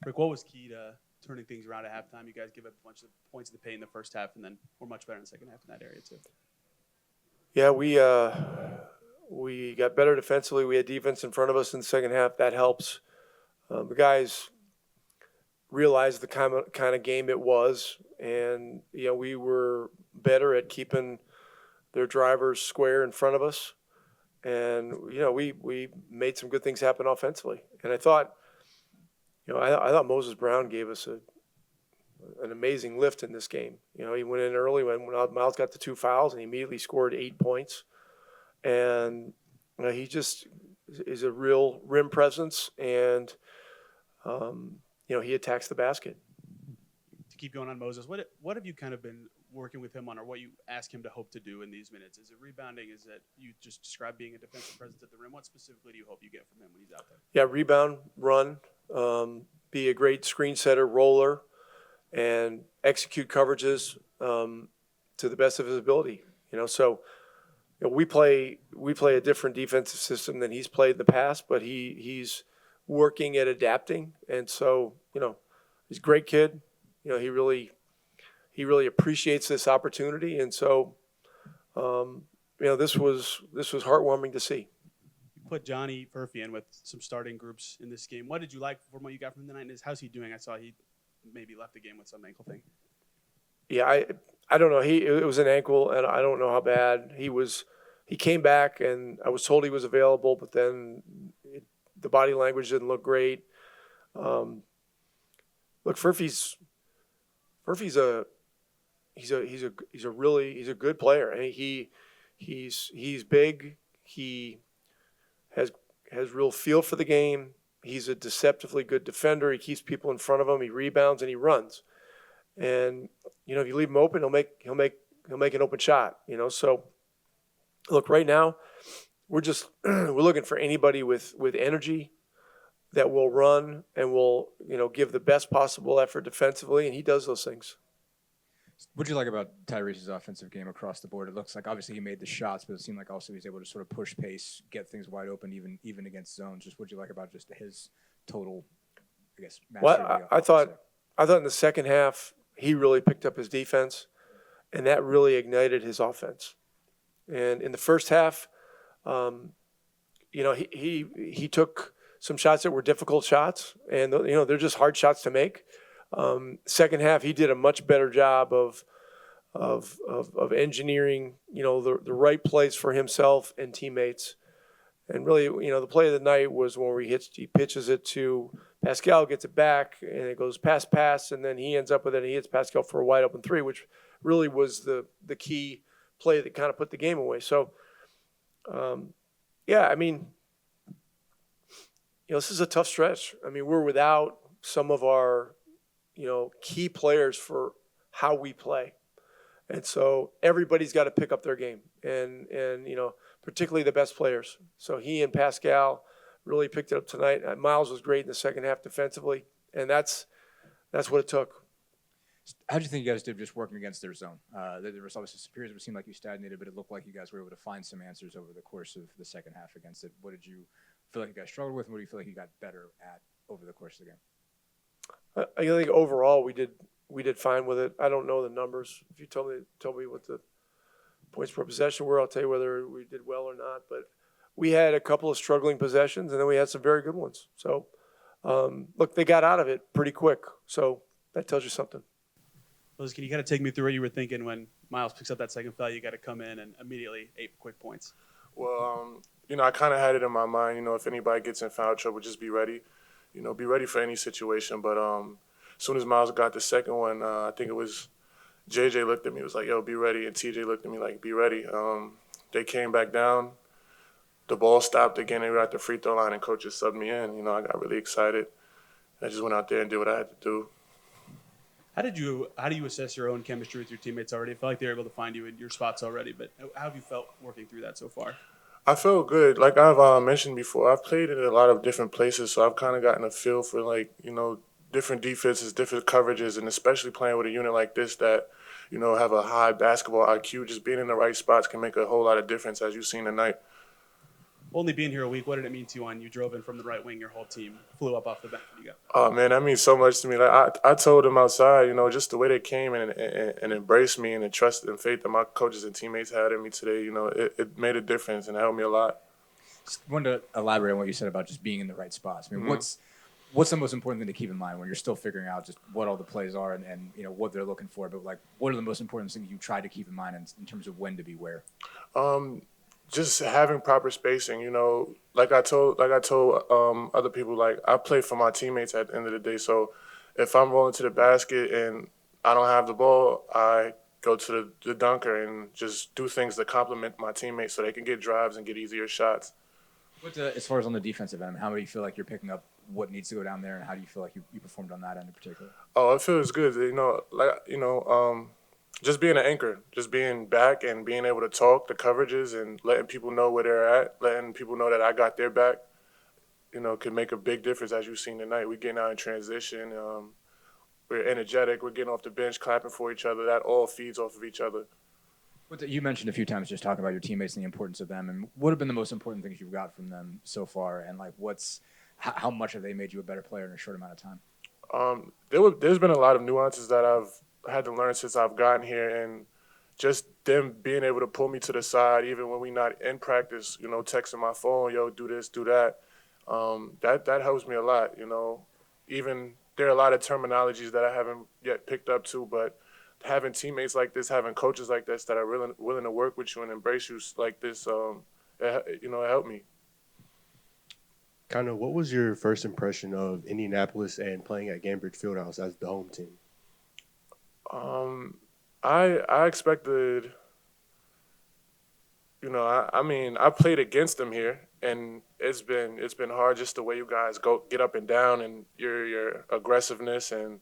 Rick, what was key to turning things around at halftime? You guys give up a bunch of points to the paint in the first half, and then we're much better in the second half in that area too. Yeah, we got better defensively. We had defense in front of us in the second half. That helps. The guys realized the kind of game it was, and we were better at keeping their drivers square in front of us. And we made some good things happen offensively. And I thought Moses Brown gave us an amazing lift in this game. He went in early when Miles got the 2 fouls, and he immediately scored 8 points. And he just is a real rim presence, and he attacks the basket. To keep going on Moses, what have you kind of been working with him on, or what you ask him to hope to do in these minutes? Is it rebounding? Is it you just described being a defensive presence at the rim? What specifically do you hope you get from him when he's out there? Yeah, rebound, run, be a great screen setter, roller, and execute coverages to the best of his ability. We play a different defensive system than he's played in the past, but he's working at adapting, and so he's a great kid. He really appreciates this opportunity, and so this was heartwarming to see. You put Johnny Furphy in with some starting groups in this game. What did you like from what you got from him tonight? And how's he doing? I saw he maybe left the game with some ankle thing. Yeah, I don't know. It was an ankle, and I don't know how bad he was. He came back, and I was told he was available, but then the body language didn't look great. Look, Furphy's he's a good player. I mean, he's big. He has real feel for the game. He's a deceptively good defender. He keeps people in front of him. He rebounds and he runs. And if you leave him open, he'll make an open shot. So look, right now we're looking for anybody with energy that will run and will give the best possible effort defensively, and he does those things. What do you like about Tyrese's offensive game across the board? It looks like obviously he made the shots, but it seemed like also he's able to sort of push pace, get things wide open, even against zones. Just what do you like about just his total, I guess, mastery? Well, I thought in the second half he really picked up his defense, and that really ignited his offense. And in the first half, he took some shots that were difficult shots, and they're just hard shots to make. Second half, he did a much better job of engineering, the right plays for himself and teammates. And really, the play of the night was when he pitches it to Pascal, gets it back, and it goes pass, and then he ends up with it, and he hits Pascal for a wide open 3, which really was the key play that kind of put the game away. So, I mean, this is a tough stretch. I mean, we're without some of our key players for how we play. And so everybody's got to pick up their game, and particularly the best players. So he and Pascal really picked it up tonight. Miles was great in the second half defensively, and that's what it took. How do you think you guys did just working against their zone? There was obviously some periods where it seemed like you stagnated, but it looked like you guys were able to find some answers over the course of the second half against it. What did you feel like you guys struggled with, and what do you feel like you got better at over the course of the game? I think overall we did fine with it. I don't know the numbers. If you tell me what the points per possession were, I'll tell you whether we did well or not. But we had a couple of struggling possessions, and then we had some very good ones. So, look, they got out of it pretty quick. So that tells you something. Liz, can you kind of take me through what you were thinking when Miles picks up that second foul? You got to come in and immediately 8 quick points. Well, I kind of had it in my mind, if anybody gets in foul trouble, just be ready. Be ready for any situation. But as soon as Miles got the second one, I think it was JJ looked at me, was like, yo, be ready. And TJ looked at me like, be ready. They came back down. The ball stopped again. They were at the free throw line, and coach just subbed me in. I got really excited. I just went out there and did what I had to do. How do you assess your own chemistry with your teammates already? I feel like they were able to find you in your spots already, but how have you felt working through that so far? I felt good. Like I've mentioned before, I've played in a lot of different places, so I've kind of gotten a feel for different defenses, different coverages, and especially playing with a unit like this that, have a high basketball IQ. Just being in the right spots can make a whole lot of difference, as you've seen tonight. Only being here a week, what did it mean to you when you drove in from the right wing, your whole team flew up off the bench when you got? Oh man, that means so much to me. Like I told them outside, just the way they came and embraced me and the trust and faith that my coaches and teammates had in me today, it made a difference and it helped me a lot. Just wanted to elaborate on what you said about just being in the right spots. I mean, what's the most important thing to keep in mind when you're still figuring out just what all the plays are and what they're looking for? But like, what are the most important things you try to keep in mind in terms of when to be where? Just having proper spacing, like I told other people, like I play for my teammates at the end of the day. So if I'm rolling to the basket and I don't have the ball, I go to the dunker and just do things that complement my teammates so they can get drives and get easier shots. As far as on the defensive end, how do you feel like you're picking up what needs to go down there, and how do you feel like you performed on that end in particular? Oh, it feels good. Just being an anchor, just being back and being able to talk the coverages and letting people know where they're at, letting people know that I got their back, could make a big difference as you've seen tonight. We're getting out in transition. We're energetic. We're getting off the bench, clapping for each other. That all feeds off of each other. You mentioned a few times just talking about your teammates and the importance of them, and what have been the most important things you've got from them so far, and like how much have they made you a better player in a short amount of time? There's been a lot of nuances that I've had to learn since I've gotten here, and just them being able to pull me to the side, even when we're not in practice, texting my phone, yo, do this, do that. That helps me a lot, Even there are a lot of terminologies that I haven't yet picked up to, but having teammates like this, having coaches like this that are willing to work with you and embrace you like this, it helped me. Kind of, what was your first impression of Indianapolis and playing at Gainbridge Fieldhouse as the home team? I expected, I played against them here, and it's been hard just the way you guys get up and down and your aggressiveness and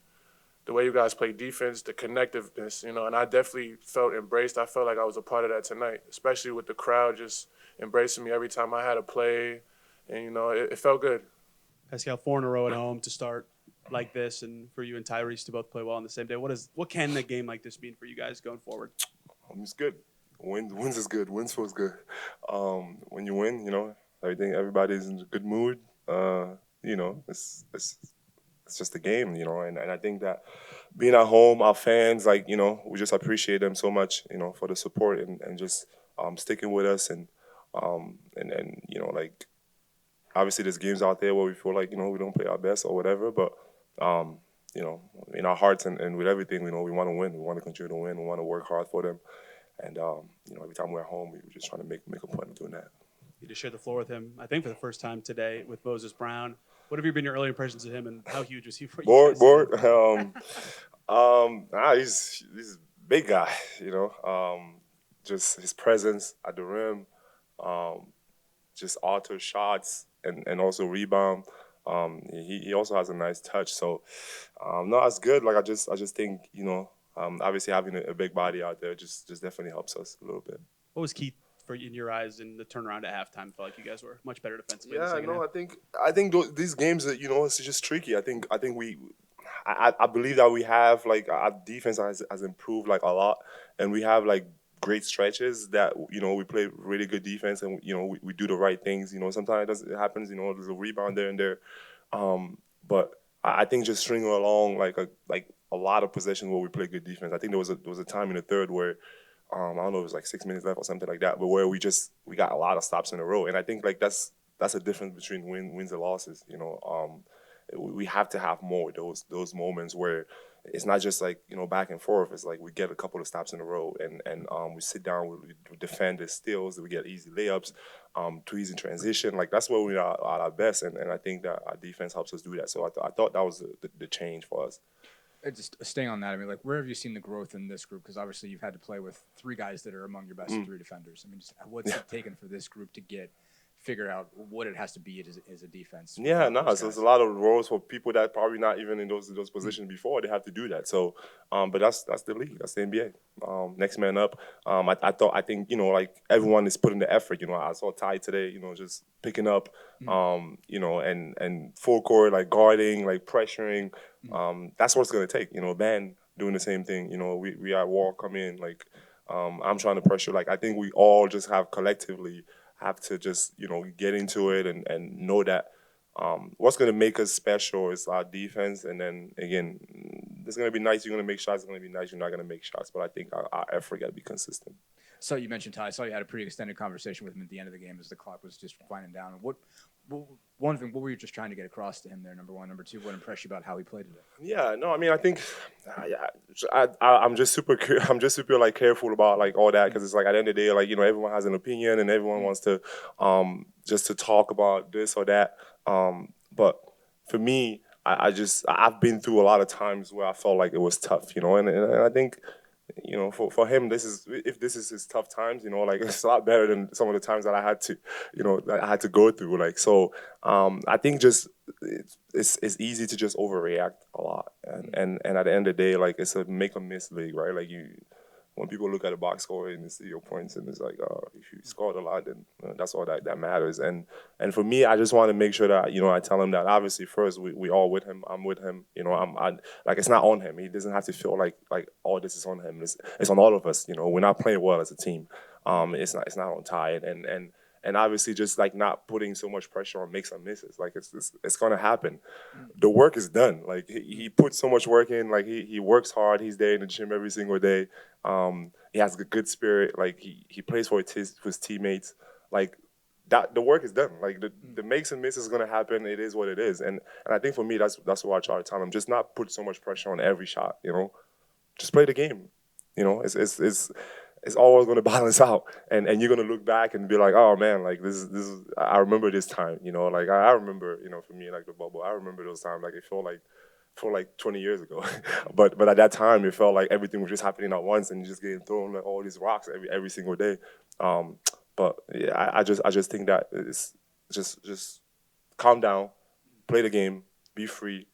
the way you guys play defense, the connectiveness, and I definitely felt embraced. I felt like I was a part of that tonight, especially with the crowd just embracing me every time I had a play, and it felt good. Pascal, 4 in a row at home to start like this, and for you and Tyrese to both play well on the same day. What can a game like this mean for you guys going forward? It's good. Wins is good. Wins feels good. When you win, everybody's in a good mood. It's just a game, and I think that being at home, our fans, we just appreciate them so much, for the support and just sticking with us and obviously there's games out there where we feel like, we don't play our best or whatever, but in our hearts and with everything, we want to win. We want to continue to win. We want to work hard for them. And, every time we're at home, we're just trying to make a point of doing that. You just shared the floor with him, I think, for the first time today with Moses Brown. What have been your early impressions of him, and how huge was he for you? Board. He's a big guy, just his presence at the rim, just alter shots and also rebound. He also has a nice touch. So, no, that's good. Like I just think, obviously having a big body out there just definitely helps us a little bit. What was key for in your eyes in the turnaround at halftime? Felt like you guys were much better defensively. Yeah, no, I think these games that it's just tricky. I believe that we have our defense has improved a lot, and we have great stretches that we play really good defense and we do the right things. Sometimes it happens. There's a rebound there and there, but I think just stringing along a lot of possessions where we play good defense. I think there was a time in the third where. I don't know, it was 6 minutes left or something like that, but where we got a lot of stops in a row, and I think that's a difference between wins and losses. We have to have more those moments where it's not just back and forth. It's we get a couple of stops in a row, and we sit down, we defend the steals, we get easy layups, threes in transition. That's where we're at our best, and I think that our defense helps us do that. So I thought that was the change for us. Just staying on that, where have you seen the growth in this group? Because obviously you've had to play with 3 guys that are among your best 3 defenders. What's it taken for this group to figure out what it has to be as a defense? Yeah, no, so there's a lot of roles for people that probably not even in those positions before. They have to do that. So, but that's the league. That's the NBA. Next man up. I think everyone is putting the effort. I saw Ty today. Just picking up. And full court guarding, pressuring. That's what it's gonna take. Ben doing the same thing. We at Wall come in I'm trying to pressure. I think we all just have collectively have to just, get into it and know that what's going to make us special is our defense. And then, again, it's going to be nice. You're going to make shots. It's going to be nice. You're not going to make shots. But I think our effort got to be consistent. So you mentioned Ty. I saw you had a pretty extended conversation with him at the end of the game as the clock was just winding down. What were you just trying to get across to him there, number one? Number two, what impressed you about how he played today? Yeah, no, I mean, I think I'm just super like careful about like all that, because it's like at the end of the day, like, everyone has an opinion and everyone wants to just to talk about this or that. But for me, I've been through a lot of times where I felt like it was tough, and I think, for him, this is his tough times, like it's a lot better than some of the times that I had to go through. Like, so, I think just it's easy to just overreact a lot, and at the end of the day, like, it's a make or miss league, right? Like, when people look at a box score and they see your points, and it's like, if you scored a lot, then that's all that matters. And for me, I just want to make sure that I tell him that obviously first we all with him. I'm with him. Like, it's not on him. He doesn't have to feel like all this is on him. It's on all of us. We're not playing well as a team. It's not on Ty, and obviously just like not putting so much pressure on makes and misses. Like, it's gonna happen. The work is done. Like, he puts so much work in. Like, he works hard. He's there in the gym every single day. He has a good spirit. Like, he plays for his teammates. Like, that the work is done. Like, the makes and misses is gonna happen. It is what it is. And I think for me, that's what I try to tell him. Just not put so much pressure on every shot. Just play the game. It's always going to balance out, and you're going to look back and be like, oh man, like this is I remember this time, like I remember, for me, like the bubble, I remember those times, like it felt like 20 years ago, but at that time it felt like everything was just happening at once, and you just getting thrown like all these rocks every single day. But yeah, I just think that it's just calm down, play the game, be free,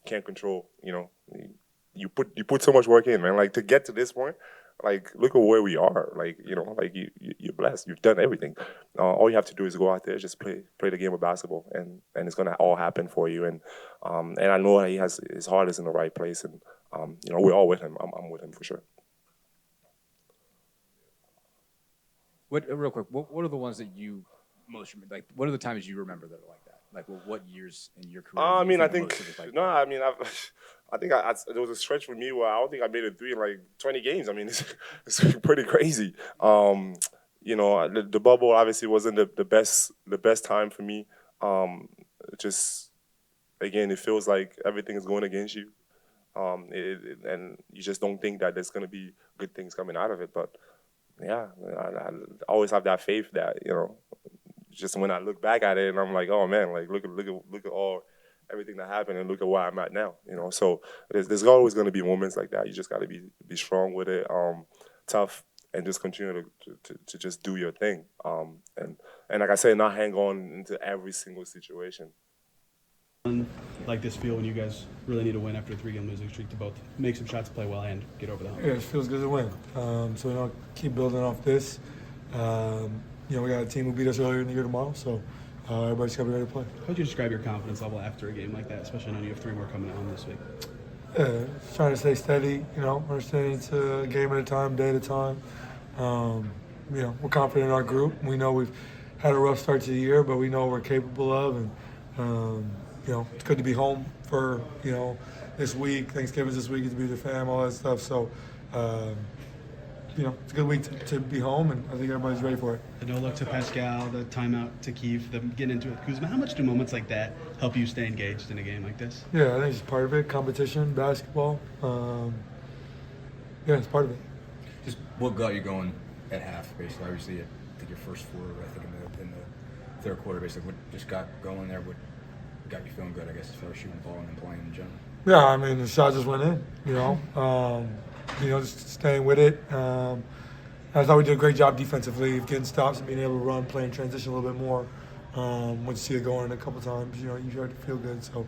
can't control, you put so much work in, man, like to get to this point. Like, look at where we are. Like, like you're blessed. You've done everything. All you have to do is go out there, just play the game of basketball, and it's gonna all happen for you. And I know that he has his heart is in the right place, and we're all with him. I'm with him for sure. Real quick, what are the ones that you most remember? Like, what are the times you remember that are like that? Like, what years in your career? I think there was a stretch for me where I don't think I made a three in like 20 games. I mean, it's pretty crazy. The bubble obviously wasn't the best time for me. Just again, it feels like everything is going against you, and you just don't think that there's gonna be good things coming out of it. But yeah, I always have that faith that just when I look back at it, and I'm like, oh man, like look at everything that happened, and look at where I'm at now. So there's always going to be moments like that. You just got to be strong with it, tough, and just continue to just do your thing. And like I said, not hang on into every single situation. Like this feel when you guys really need to win after a 3-game losing streak to both make some shots, play well, and get over the hump? Yeah, it feels good to win. So keep building off this. We got a team who beat us earlier in the year tomorrow, so everybody's got to be ready to play. How would you describe your confidence level after a game like that, especially knowing you have 3 more coming at home this week? Yeah, trying to stay steady, understanding it's a game at a time, day at a time. We're confident in our group. We know we've had a rough start to the year, but we know what we're capable of, and it's good to be home for this week. Thanksgiving's this week, to be with the fam, all that stuff. So it's a good week to be home, and I think everybody's ready for it. The no look to Pascal, the timeout to Keefe, them getting into it with Kuzma. How much do moments like that help you stay engaged in a game like this? Yeah, I think it's part of it. Competition, basketball. It's part of it. Just what got you going at half, basically? Obviously, I think your first 4, in the third quarter, basically, what just got going there? What got you feeling good, I guess, as far as shooting the ball and playing in general? Yeah, I mean, the shot just went in, just staying with it. I thought we did a great job defensively, getting stops and being able to run, playing transition a little bit more. Once you see it going a couple times, you start to feel good. So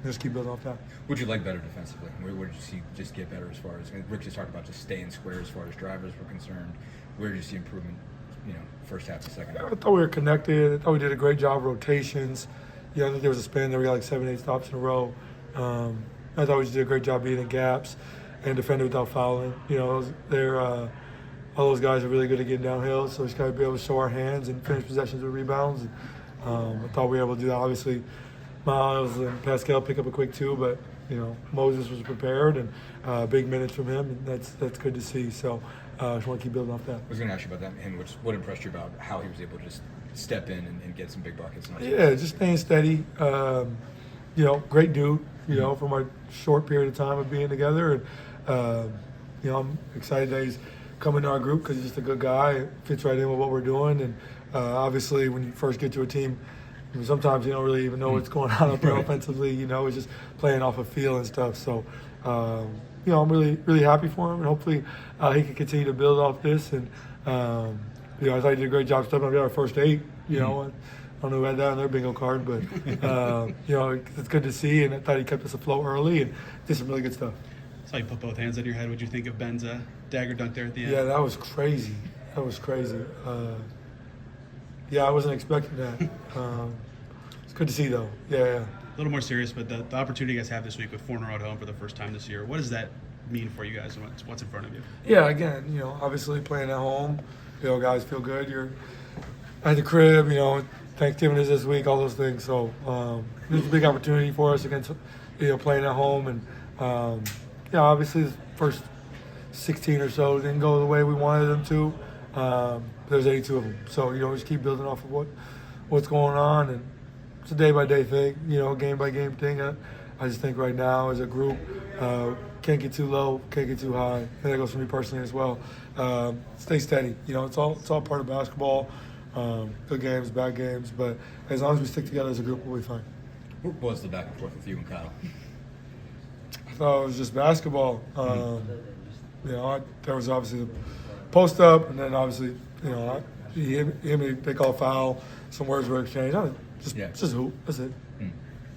just keep building off that. What did you like better defensively? Where did you see just get better as far as, Rick just talked about just staying square as far as drivers were concerned. Where did you see improvement, first half to second half? I thought we were connected. I thought we did a great job rotations. I think there was a spin there. We got like 7-8 stops in a row. I thought we just did a great job beating gaps and defending without fouling. all those guys are really good at getting downhill, so we just got to be able to show our hands and finish possessions with rebounds. And, I thought we were able to do that. Obviously, Miles and Pascal pick up a quick two, but Moses was prepared and big minutes from him, and that's good to see. So I just want to keep building off that. I was going to ask you about that, and what impressed you about how he was able to just step in and get some big buckets? Yeah, just staying steady. Great dude. From our short period of time of being together, and I'm excited that he's coming to our group because he's just a good guy. Fits right in with what we're doing, and obviously when you first get to a team, sometimes you don't really even know what's going on up there offensively. It's just playing off of feel and stuff. So, I'm really, really happy for him, and hopefully he can continue to build off this. And I thought he did a great job stepping up. We got our first 8. I don't know who had that on their bingo card, but it's good to see. And I thought he kept us afloat early and did some really good stuff. So you put both hands on your head. What'd you think of Ben's dagger dunk there at the end? Yeah, that was crazy. I wasn't expecting that. It's good to see, though. Yeah. A little more serious, but the opportunity you guys have this week with 4 in a row at home for the first time this year, what does that mean for you guys? What's in front of you? Yeah, again, obviously playing at home, guys feel good. You're at the crib, Thanksgiving is this week, all those things. So it's a big opportunity for us against, playing at home. And, obviously the first 16 or so didn't go the way we wanted them to. There's 82 of them. So, just keep building off of what's going on. And it's a day-by-day thing, game-by-game thing. I just think right now as a group, can't get too low, can't get too high. And that goes for me personally as well. Stay steady. It's all part of basketball. Good games, bad games. But as long as we stick together as a group, we'll be fine. What was the back and forth with you and Kyle? I thought it was just basketball. There was obviously the post up, and then obviously, they call foul. Some words were exchanged. Just hoop. That's it.